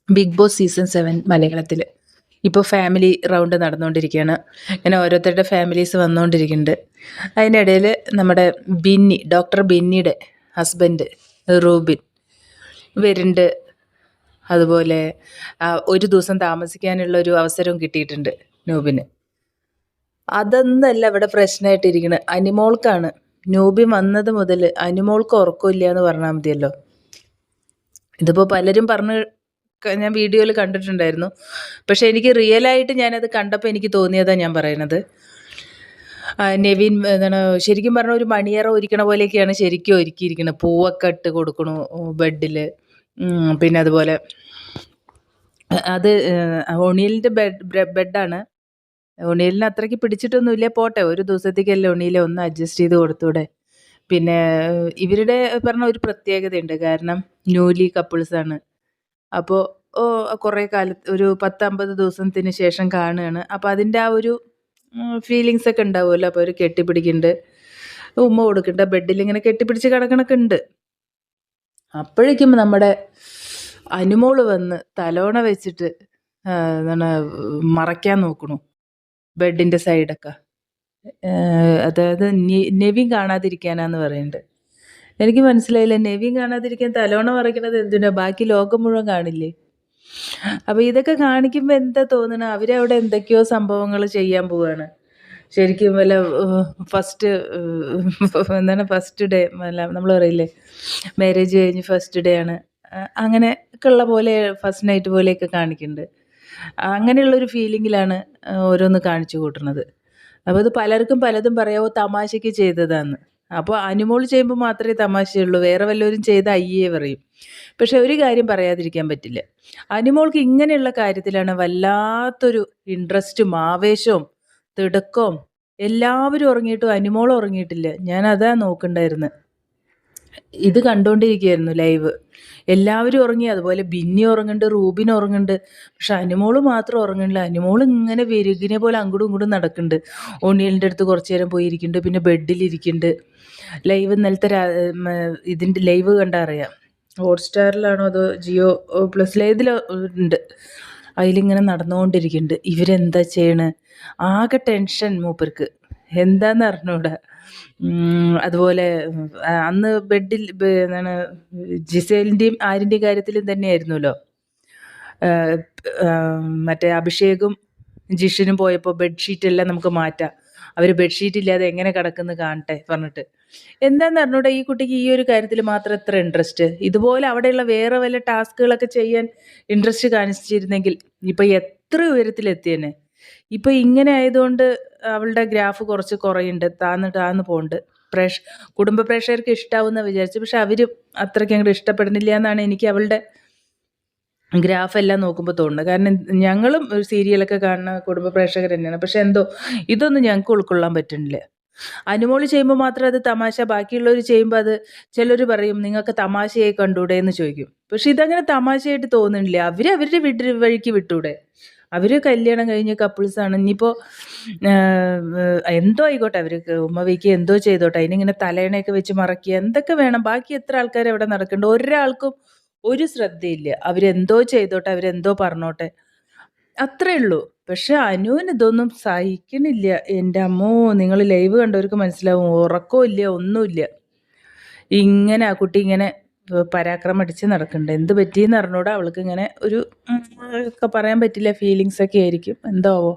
Big boss season 7 മലയാളത്തിൽ ഇപ്പോൾ family round നടന്നുകൊണ്ടിരിക്കുകയാണ്. ഇങ്ങനെ ഓരോരുത്തരുടെ ഫാമിലീസ് വന്നുകൊണ്ടിരിക്കുന്നുണ്ട്. അതിനിടയിൽ നമ്മുടെ ഡോക്ടർ ബിന്നിയുടെ ഹസ്ബൻഡ് റൂബിൻ വരുന്നുണ്ട്. അതുപോലെ ഒരു ദിവസം താമസിക്കാനുള്ള ഒരു അവസരവും കിട്ടിയിട്ടുണ്ട് നൂബിന്. അതൊന്നല്ല ഇവിടെ പ്രശ്നമായിട്ടിരിക്കുന്നത്, അനിമോൾക്കാണ്. നൂബിൻ വന്നത് മുതൽ അനിമോൾക്ക് ഉറക്കമില്ല എന്ന് പറഞ്ഞാൽ മതിയല്ലോ. ഇതിപ്പോൾ പലരും ഞാൻ വീഡിയോയിൽ കണ്ടിട്ടുണ്ടായിരുന്നു. പക്ഷേ എനിക്ക് റിയലായിട്ട് ഞാനത് കണ്ടപ്പോൾ എനിക്ക് തോന്നിയതാണ് ഞാൻ പറയണത്. നെവിൻ ശരിക്കും പറഞ്ഞാൽ ഒരു മണിയറ ഒരുക്കണ പോലെയൊക്കെയാണ് ശരിക്കും ഒരുക്കിയിരിക്കുന്നത്. പൂവൊക്കെ ഇട്ട് കൊടുക്കണു ബെഡിൽ. പിന്നെ അതുപോലെ അത് ഒണിയലിൻ്റെ ബെഡാണ്. ഒണിയലിന് അത്രയ്ക്ക് പിടിച്ചിട്ടൊന്നുമില്ല, പോട്ടെ, ഒരു ദിവസത്തേക്കല്ലേ ഒണിയിലെ ഒന്ന് അഡ്ജസ്റ്റ് ചെയ്ത് കൊടുത്തൂടെ. പിന്നെ ഇവരുടെ പറഞ്ഞ ഒരു പ്രത്യേകതയുണ്ട്, കാരണം ന്യൂലി കപ്പിൾസാണ്. അപ്പോൾ കുറേ കാലത്ത് ഒരു 10-50 ദിവസത്തിന് ശേഷം കാണുകയാണ്. അപ്പോൾ അതിൻ്റെ ആ ഒരു ഫീലിങ്സൊക്കെ ഉണ്ടാവുമല്ലോ. അപ്പോൾ അവർ കെട്ടിപ്പിടിക്കുന്നുണ്ട്, ഉമ്മ കൊടുക്കുന്നുണ്ട്, ബെഡിലിങ്ങനെ കെട്ടിപ്പിടിച്ച് കിടക്കണൊക്കെ ഉണ്ട്. അപ്പോഴേക്കും നമ്മുടെ അനുമോള് വന്ന് തലോണ വെച്ചിട്ട് എന്താണ് മറയ്ക്കാൻ നോക്കണു ബെഡിൻ്റെ സൈഡൊക്കെ. അതായത് നെവിൻ കാണാതിരിക്കാനാന്ന് പറയുന്നുണ്ട്. എനിക്ക് മനസ്സിലായില്ല, നെവിൻ കാണാതിരിക്കാൻ തലോണ മറയ്ക്കണത് എന്തിനാ? ബാക്കി ലോകം മുഴുവൻ കാണില്ലേ? അപ്പോൾ ഇതൊക്കെ കാണിക്കുമ്പോൾ എന്താ തോന്നണത്? അവരവിടെ എന്തൊക്കെയോ സംഭവങ്ങൾ ചെയ്യാൻ പോവുകയാണ്. ശരിക്കും വല്ല ഫസ്റ്റ് ഡേ നമ്മൾ പറയില്ലേ, മാരേജ് കഴിഞ്ഞ് ഫസ്റ്റ് ഡേ ആണ്, അങ്ങനെയൊക്കെ ഉള്ള പോലെ ഫസ്റ്റ് നൈറ്റ് പോലെയൊക്കെ കാണിക്കുന്നുണ്ട്. അങ്ങനെയുള്ളൊരു ഫീലിങ്ങിലാണ് ഓരോന്ന് കാണിച്ചു കൂട്ടുന്നത്. അപ്പോൾ അത് പലർക്കും പലതും പറയാവോ, തമാശയ്ക്ക് ചെയ്തതാന്ന്. അപ്പോൾ അനുമോൾ ചെയ്യുമ്പോൾ മാത്രമേ തമാശയുള്ളൂ, വേറെ വല്ലവരും ചെയ്ത അയ്യേ പറയും. പക്ഷെ ഒരു കാര്യം പറയാതിരിക്കാൻ പറ്റില്ല, അനുമോൾക്ക് ഇങ്ങനെയുള്ള കാര്യത്തിലാണ് വല്ലാത്തൊരു ഇൻട്രസ്റ്റും ആവേശവും തിടുക്കവും. എല്ലാവരും ഉറങ്ങിയിട്ടും അനുമോൾ ഉറങ്ങിയിട്ടില്ല. ഞാൻ അതാ നോക്കണ്ടായിരുന്നു, ഇത് കണ്ടുകൊണ്ടിരിക്കുകയായിരുന്നു ലൈവ്. എല്ലാവരും ഉറങ്ങി, അതുപോലെ ബിന്നി ഉറങ്ങുന്നുണ്ട്, റൂബിൻ ഉറങ്ങുന്നുണ്ട്. പക്ഷെ അനുമോള് മാത്രം ഉറങ്ങണില്ല. അനുമോൾ ഇങ്ങനെ വെരുകിനെ പോലെ അങ്ങോട്ടും ഇങ്ങോട്ടും നടക്കുന്നുണ്ട്. ഒണിയലിൻ്റെ അടുത്ത് കുറച്ച് നേരം പോയിരിക്കുന്നുണ്ട്, പിന്നെ ബെഡിലിരിക്കുന്നുണ്ട്. ലൈവ് ഇന്നലത്തെ ഇതിൻ്റെ ലൈവ് കണ്ടാൽ അറിയാം. ഹോട്ട്സ്റ്റാറിലാണോ അതോ ജിയോ പ്ലസിൽ ഏതിലോ ഉണ്ട്, അതിലിങ്ങനെ നടന്നുകൊണ്ടിരിക്കുന്നുണ്ട്. ഇവരെന്താ ചെയ്യണേ? ആകെ ടെൻഷൻ മൂപ്പർക്ക്, എന്താന്ന് അറിഞ്ഞൂടാ. അതുപോലെ അന്ന് ബെഡിൽ ജിസേലിൻ്റെയും ആര്യൻ്റെയും കാര്യത്തിലും തന്നെയായിരുന്നല്ലോ. മറ്റേ അഭിഷേകും ജിഷനും പോയപ്പോൾ ബെഡ്ഷീറ്റെല്ലാം നമുക്ക് മാറ്റാം, അവർ ബെഡ്ഷീറ്റ് ഇല്ലാതെ എങ്ങനെ കിടക്കുന്നു കാണട്ടെ പറഞ്ഞിട്ട്. എന്താണെന്ന് അറിഞ്ഞൂടെ ഈ കുട്ടിക്ക് ഈ ഒരു കാര്യത്തിൽ മാത്രം എത്ര ഇൻട്രസ്റ്റ്? ഇതുപോലെ അവിടെയുള്ള വേറെ വല്ല ടാസ്കുകളൊക്കെ ചെയ്യാൻ ഇൻട്രസ്റ്റ് കാണിച്ചിരുന്നെങ്കിൽ ഇപ്പം എത്ര ഉയരത്തിലെത്തിയേനെ. ഇപ്പം ഇങ്ങനെ ആയതുകൊണ്ട് അവളുടെ ഗ്രാഫ് കുറച്ച് കുറയുന്നുണ്ട്, താന്ന് പോകുന്നുണ്ട്. കുടുംബ പ്രേക്ഷകർക്ക് ഇഷ്ടാവുന്ന വിചാരിച്ചു, പക്ഷെ അവർ അത്രയ്ക്ക് അങ്ങോട്ട് ഇഷ്ടപ്പെടുന്നില്ല എന്നാണ് എനിക്ക് അവളുടെ ഗ്രാഫെല്ലാം നോക്കുമ്പോൾ തോന്നുന്നത്. കാരണം ഞങ്ങളും ഒരു സീരിയലൊക്കെ കാണുന്ന കുടുംബ പ്രേക്ഷകർ തന്നെയാണ്, പക്ഷെ എന്തോ ഇതൊന്നും ഞങ്ങൾക്ക് ഉൾക്കൊള്ളാൻ പറ്റുന്നില്ല. അനുമോള് ചെയ്യുമ്പോൾ മാത്രം അത് തമാശ, ബാക്കിയുള്ളവർ ചെയ്യുമ്പോൾ അത് ചിലർ പറയും നിങ്ങൾക്ക് തമാശയായി കണ്ടൂടെ എന്ന് ചോദിക്കും. പക്ഷെ ഇതങ്ങനെ തമാശയായിട്ട് തോന്നുന്നില്ല. അവരുടെ വഴിക്ക് വിട്ടൂടെ? അവർ കല്യാണം കഴിഞ്ഞ കപ്പിൾസാണ്. ഇനിയിപ്പോൾ എന്തോ ആയിക്കോട്ടെ, അവർക്ക് ഉമ്മ വയ്ക്കുക എന്തോ ചെയ്തോട്ടെ, അതിനിങ്ങനെ തലേണയൊക്കെ വെച്ച് മറക്കുക എന്തൊക്കെ വേണം? ബാക്കി എത്ര ആൾക്കാർ അവിടെ നടക്കുന്നുണ്ട്? ഒരാൾക്കും ഒരു ശ്രദ്ധയില്ല. അവരെന്തോ ചെയ്തോട്ടെ, അവരെന്തോ പറഞ്ഞോട്ടെ, അത്രേ ഉള്ളൂ. പക്ഷെ അനുവിന് ഇതൊന്നും സഹിക്കണില്ല. എൻ്റെ അമ്മോ, നിങ്ങൾ ലൈവ് കണ്ടവർക്ക് മനസ്സിലാവും, ഉറക്കവും ഇല്ല, ഒന്നുമില്ല. ഇങ്ങനെ ആ കുട്ടി ഇങ്ങനെ പരാക്രമം അടിച്ച് നടക്കുന്നുണ്ട്. എന്ത് പറ്റിയെന്ന് അറിഞ്ഞൂടാ അവൾക്ക്. ഇങ്ങനെ ഒരു ഒക്കെ പറയാൻ പറ്റില്ല, ഫീലിങ്സൊക്കെ ആയിരിക്കും, എന്താവോ.